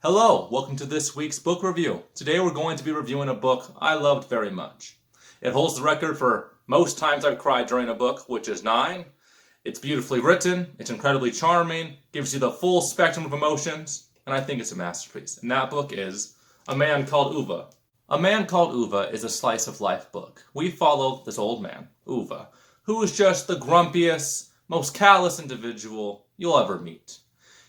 Hello, welcome to this week's book review. Today we're going to be reviewing a book I loved very much. It holds the record for most times I've cried during a book, which is 9. It's beautifully written, it's incredibly charming, gives you the full spectrum of emotions, and I think it's a masterpiece. And that book is A Man Called Ove. A Man Called Ove is a slice of life book. We follow this old man, Ove, who is just the grumpiest, most callous individual you'll ever meet.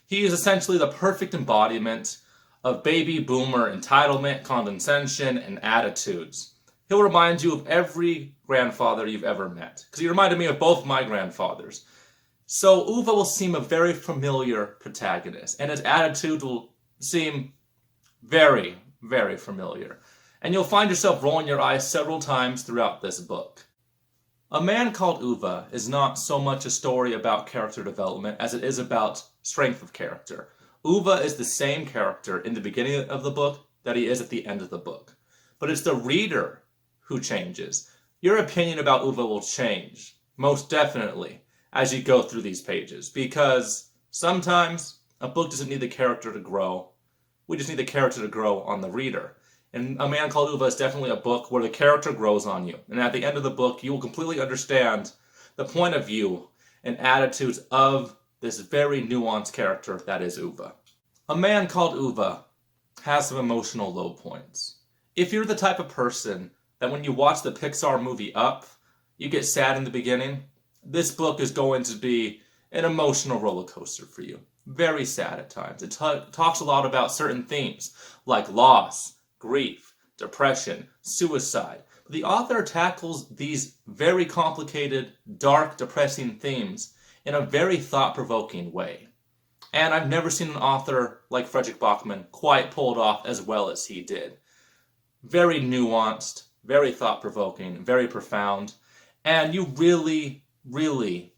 He is essentially the perfect embodiment of baby boomer entitlement, condescension, and attitudes. He'll remind you of every grandfather you've ever met, because he reminded me of both my grandfathers. So Ove will seem a very familiar protagonist, and his attitude will seem very, very familiar. And you'll find yourself rolling your eyes several times throughout this book. A Man Called Ove is not so much a story about character development as it is about strength of character. Ove is the same character in the beginning of the book that he is at the end of the book. But it's the reader who changes. Your opinion about Ove will change, most definitely, as you go through these pages. Because sometimes a book doesn't need the character to grow. We just need the character to grow on the reader. And A Man Called Ove is definitely a book where the character grows on you. And at the end of the book, you will completely understand the point of view and attitudes of this very nuanced character that is Ove. A Man Called Ove has some emotional low points. If you're the type of person that when you watch the Pixar movie Up, you get sad in the beginning, this book is going to be an emotional roller coaster for you. Very sad at times. It talks a lot about certain themes like loss, grief, depression, suicide. But the author tackles these very complicated, dark, depressing themes in a very thought-provoking way. And I've never seen an author like Fredrik Backman quite pull it off as well as he did. Very nuanced, very thought-provoking, very profound, and you really, really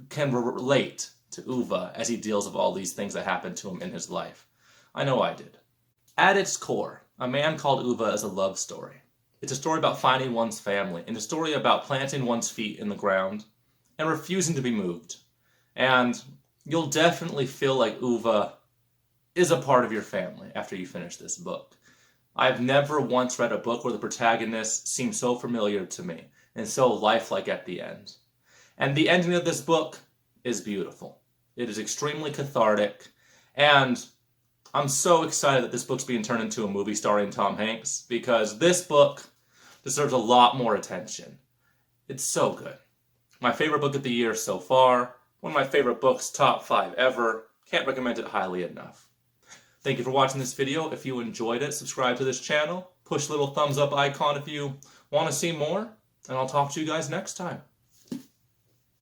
can relate to Ove as he deals with all these things that happened to him in his life. I know I did. At its core, A Man Called Ove is a love story. It's a story about finding one's family, and a story about planting one's feet in the ground and refusing to be moved. And you'll definitely feel like Ove is a part of your family after you finish this book. I've never once read a book where the protagonist seemed so familiar to me and so lifelike at the end. And the ending of this book is beautiful. It is extremely cathartic, and I'm so excited that this book's being turned into a movie starring Tom Hanks, because this book deserves a lot more attention. It's so good. My favorite book of the year so far. One of my favorite books, top 5 ever. Can't recommend it highly enough. Thank you for watching this video. If you enjoyed it, subscribe to this channel. Push the little thumbs up icon if you want to see more. And I'll talk to you guys next time.